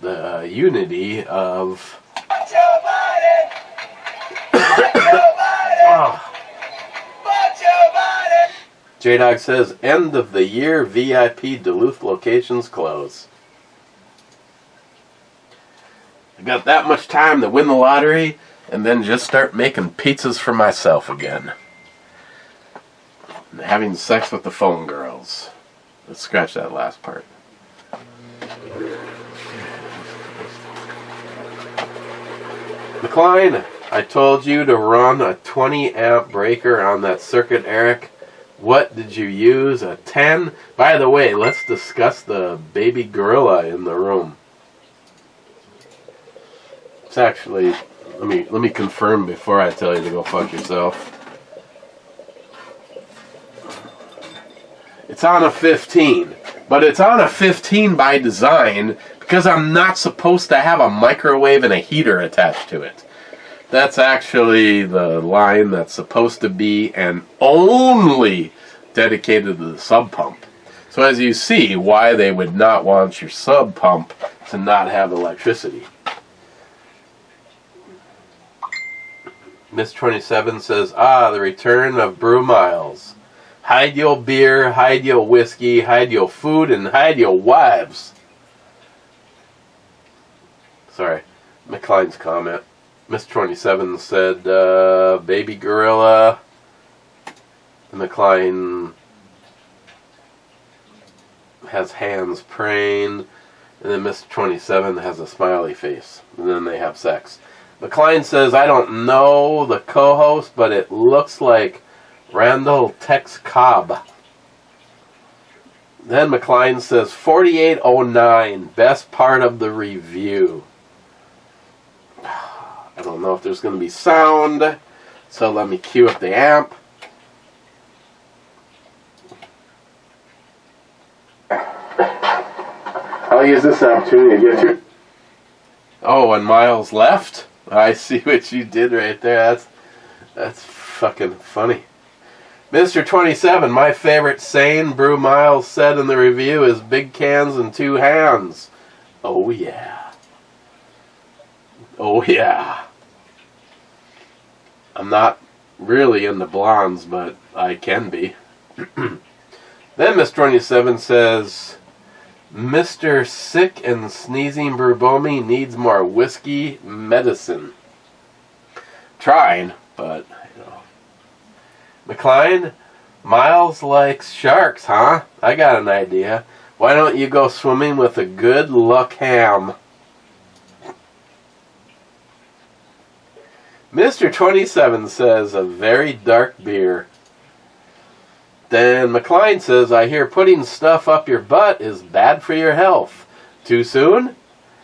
The unity of... J-Dog says, end of the year VIP Duluth locations close. I got that much time to win the lottery, and then just start making pizzas for myself again. Having sex with the phone girls. Let's scratch that last part. McLean, I told you to run a 20 amp breaker on that circuit, Eric. What did you use? A 10? By the way, let's discuss the baby gorilla in the room. It's actually, let me confirm before I tell you to go fuck yourself. It's on a 15, but it's on a 15 by design because I'm not supposed to have a microwave and a heater attached to it. That's actually the line that's supposed to be and only dedicated to the sub pump. So as you see, why they would not want your sub pump to not have electricity. Miss 27 says, the return of Brew Miles. Hide your beer, hide your whiskey, hide your food, and hide your wives. Sorry, McLean's comment. Miss 27 said, baby gorilla. McLean has hands praying. And then Miss 27 has a smiley face. And then they have sex. McLean says, I don't know the co-host, but it looks like Randall Tex Cobb. Then McLean says 4809, best part of the review. I don't know if there's going to be sound, so let me cue up the amp. I'll use this opportunity to get you. Oh, and Miles left? I see what you did right there. That's fucking funny. Mr. 27, my favorite sane Brew Miles said in the review is big cans and two hands. Oh yeah. Oh yeah. I'm not really into blondes, but I can be. Then Miss 27 says, Mr. Sick and Sneezing Brubomi needs more whiskey medicine. Trying, but McLean, Miles likes sharks, huh? I got an idea. Why don't you go swimming with a good luck ham? Mr. 27 says a very dark beer. Then McLean says, I hear putting stuff up your butt is bad for your health. Too soon?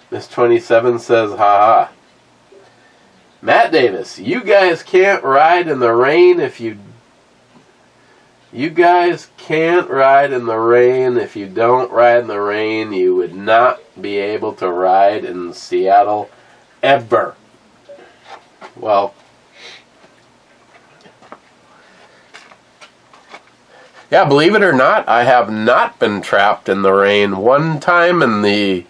Miss 27 says, ha ha. Matt Davis, you guys can't ride in the rain if you... You guys can't ride in the rain. If you don't ride in the rain, you would not be able to ride in Seattle ever. Well, yeah, believe it or not, I have not been trapped in the rain one time in the,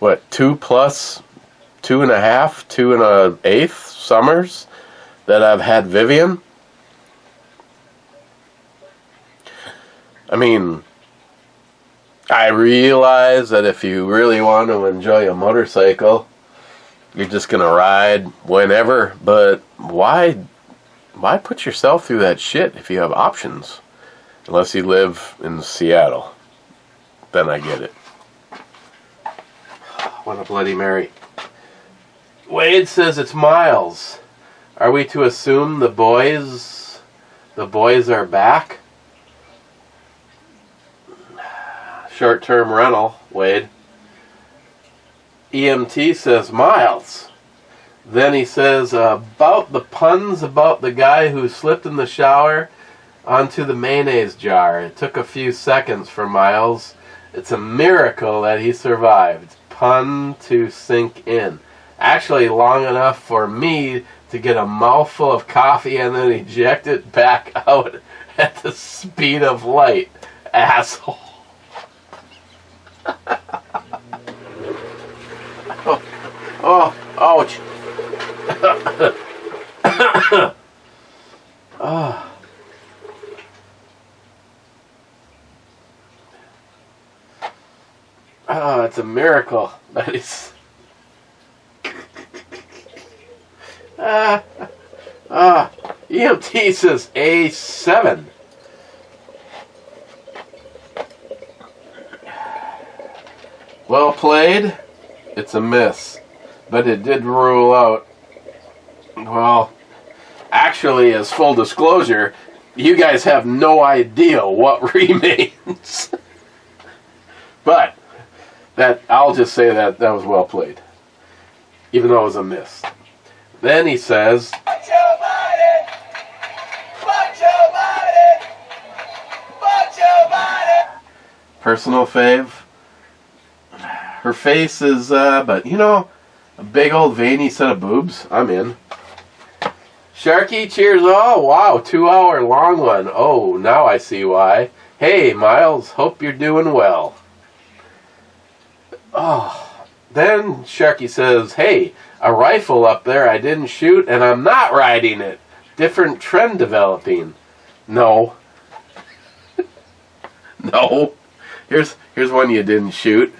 2+, 2.5, 2 1/8 summers that I've had Vivian. I mean, I realize that if you really want to enjoy a motorcycle, you're just going to ride whenever, but why put yourself through that shit if you have options? Unless you live in Seattle. Then I get it. What a Bloody Mary. Wade says it's Miles. Are we to assume the boys are back? Short-term rental, Wade. EMT says, Miles. Then he says, about the puns about the guy who slipped in the shower onto the mayonnaise jar. It took a few seconds for Miles. It's a miracle that he survived. Pun to sink in. Actually, long enough for me to get a mouthful of coffee and then eject it back out at the speed of light. Asshole. Oh, ouch. Oh. Oh, it's a miracle that he's... EMT says A7. Well played. It's a miss. But it did rule out... Well, actually, as full disclosure, you guys have no idea what remains. But... that I'll just say that was well played, even though it was a miss. Then he says, "Watch your body, watch your body, watch your body." Personal fave. Her face is, but you know, a big old veiny set of boobs. I'm in. Sharky, cheers! Oh wow, 2-hour long one. Oh, now I see why. Hey, Miles, hope you're doing well. Oh, then Sharky says, hey, a rifle up there I didn't shoot and I'm not riding it. Different trend developing. No. No. Here's one you didn't shoot.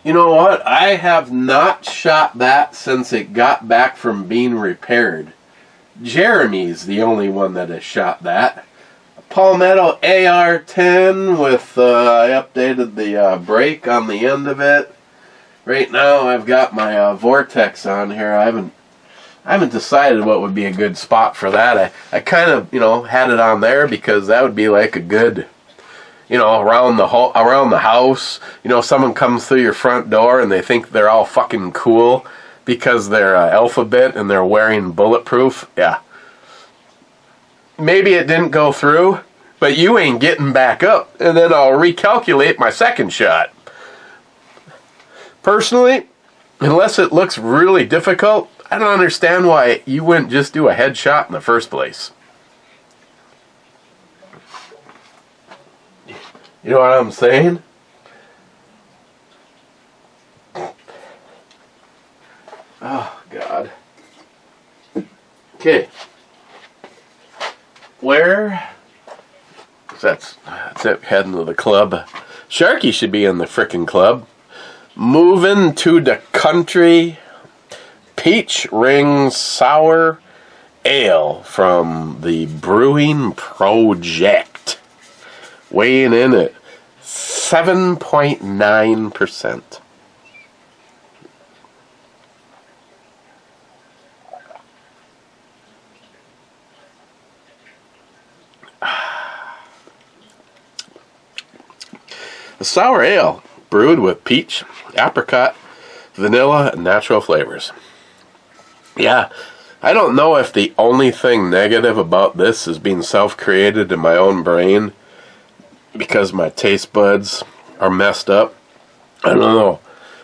You know what? I have not shot that since it got back from being repaired. Jeremy's the only one that has shot that. Palmetto AR-10 with, I updated the brake on the end of it. Right now I've got my Vortex on here. I haven't decided what would be a good spot for that. I kind of, had it on there because that would be like a good, around the house. Someone comes through your front door and they think they're all fucking cool because they're alphabet and they're wearing bulletproof. Yeah. Maybe it didn't go through, but you ain't getting back up, and then I'll recalculate my second shot. Personally, unless it looks really difficult, I don't understand why you wouldn't just do a headshot in the first place. You know what I'm saying? Oh, God. Okay. Where? That's it, heading to the club. Sharky should be in the frickin' club. Moving to the country. Peach Ring Sour Ale from the Brewing Project. Weighing in at 7.9%. A sour ale brewed with peach, apricot, vanilla, and natural flavors. Yeah, I don't know if the only thing negative about this is being self-created in my own brain because my taste buds are messed up. I don't know.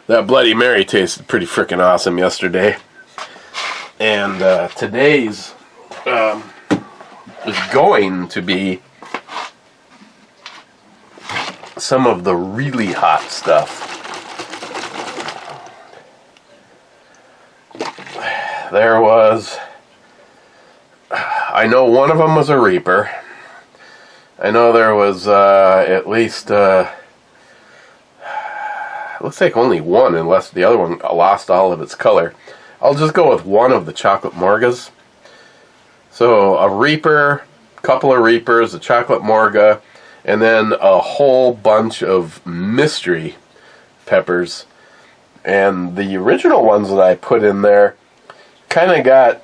That Bloody Mary tasted pretty freaking awesome yesterday. And today's is going to be some of the really hot stuff. There was, I know one of them was a Reaper. I know there was at least, looks like only one, unless the other one lost all of its color. I'll just go with one of the chocolate morgas. So a Reaper, couple of Reapers, a chocolate morga, and then a whole bunch of mystery peppers. And the original ones that I put in there kind of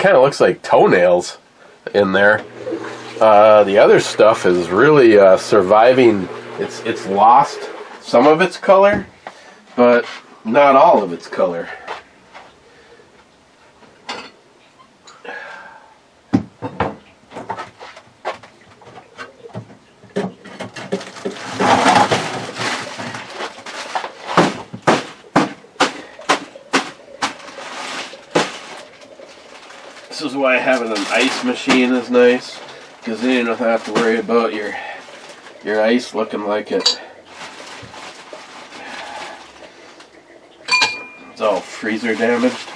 looks like toenails in there. The other stuff is really surviving. It's lost some of its color, but not all of its color. This is why having an ice machine is nice, because then you don't have to worry about your ice looking like it's all freezer damaged.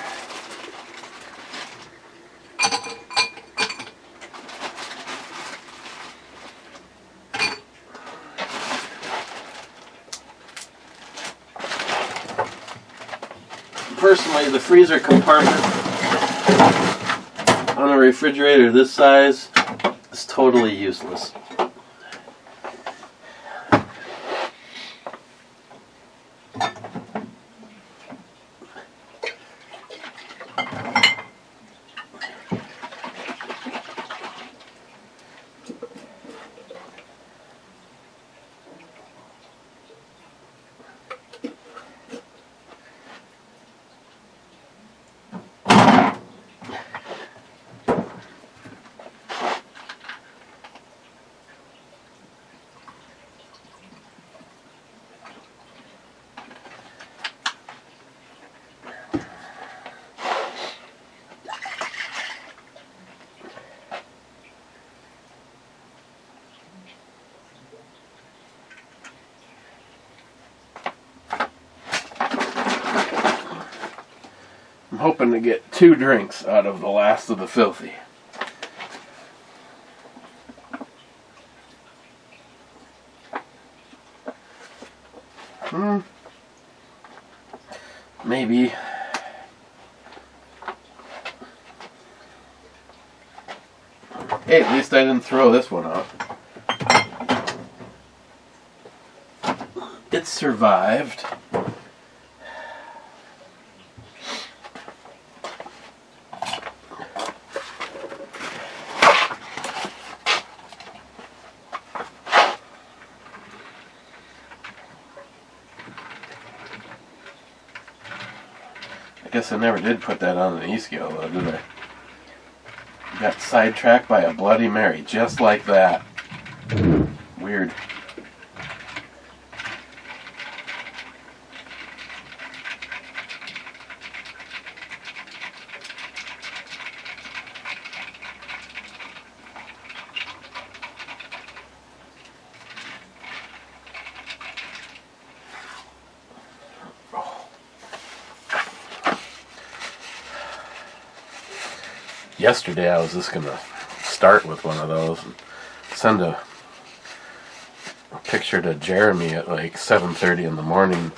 Personally, the freezer compartment on a refrigerator this size is totally useless. I'm hoping to get 2 drinks out of the last of the filthy. Maybe. Hey, at least I didn't throw this one out. It survived. I guess I never did put that on an e-scale though, did I? Got sidetracked by a Bloody Mary, just like that. Weird. Yesterday I was just going to start with one of those and send a picture to Jeremy at like 7:30 in the morning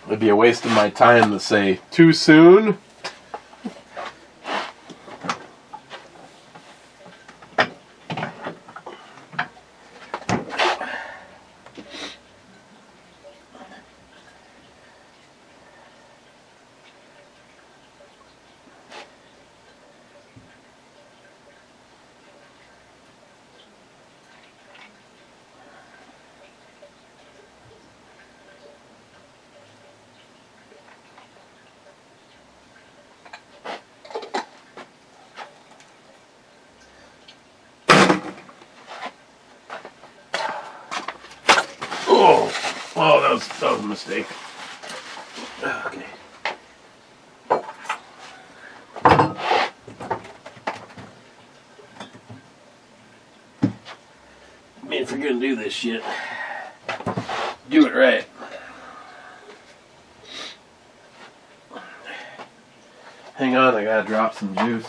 It'd be a waste of my time to say too soon. Oh, that was a mistake. Okay. I mean, if you're gonna do this shit, do it right. Hang on, I gotta drop some juice.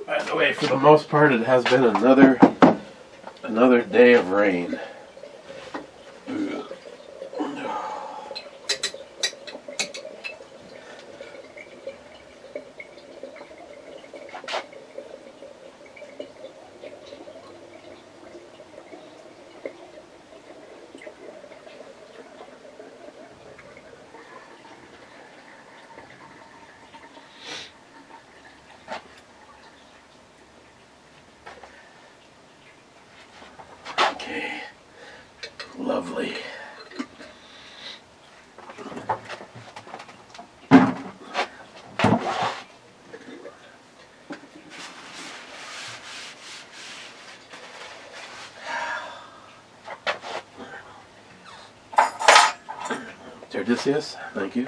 By the way, for the most part, it has been another day of rain. Okay, lovely. Odysseus, thank you.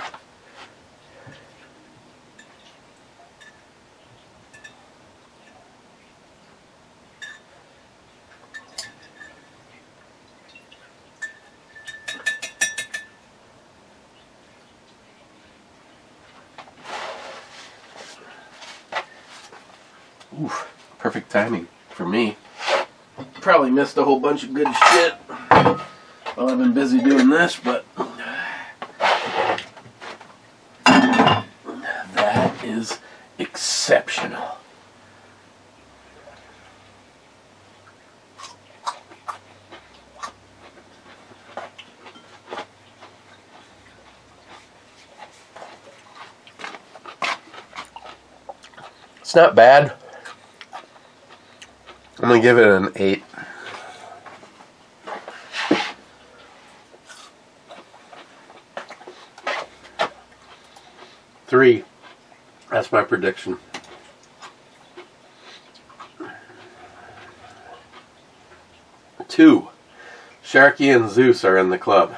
Oof, perfect timing for me. Probably missed a whole bunch of good shit while I've been busy doing this, but that is exceptional. It's not bad. I'm going to give it an 8. Three. That's my prediction. 2. Sharky and Zeus are in the club.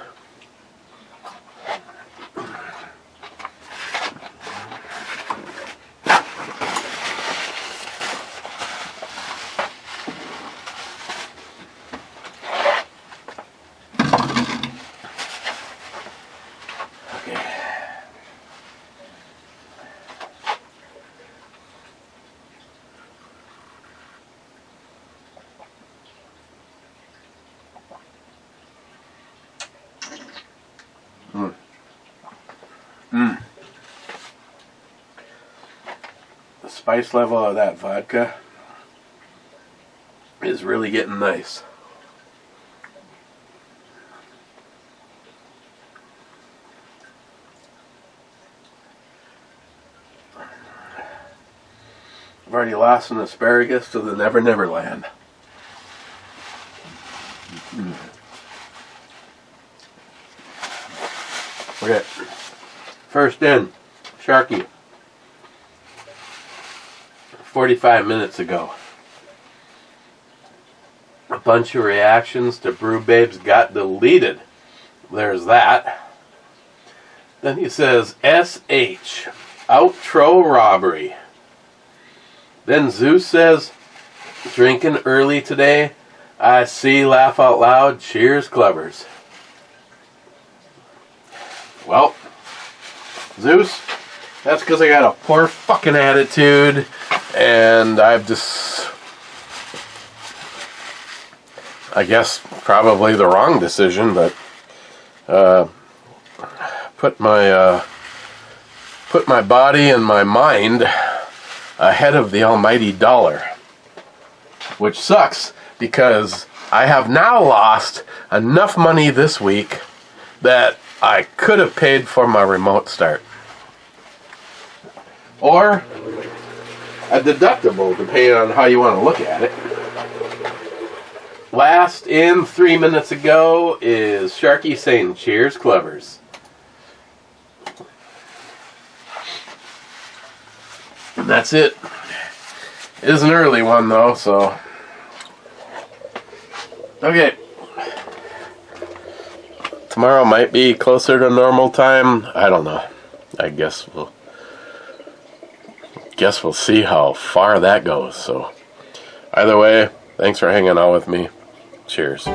The spice level of that vodka is really getting nice. I've already lost an asparagus to the Never Never Land. Okay, first in, Sharky. 45 minutes ago. A bunch of reactions to Brew Babes got deleted. There's that. Then he says, SH, outro robbery. Then Zeus says, drinking early today. I see, laugh out loud, cheers, clubbers. Well, Zeus, that's because I got a poor fucking attitude, and I've just, I guess, probably the wrong decision, but put my body and my mind ahead of the almighty dollar, which sucks because I have now lost enough money this week that I could have paid for my remote start. Or a deductible, depending on how you want to look at it. Last in 3 minutes ago is Sharky saying cheers, clubbers. And that's it. It is an early one though, so. Okay. Tomorrow might be closer to normal time. I don't know. I guess we'll see how far that goes. So either way, thanks for hanging out with me. Cheers.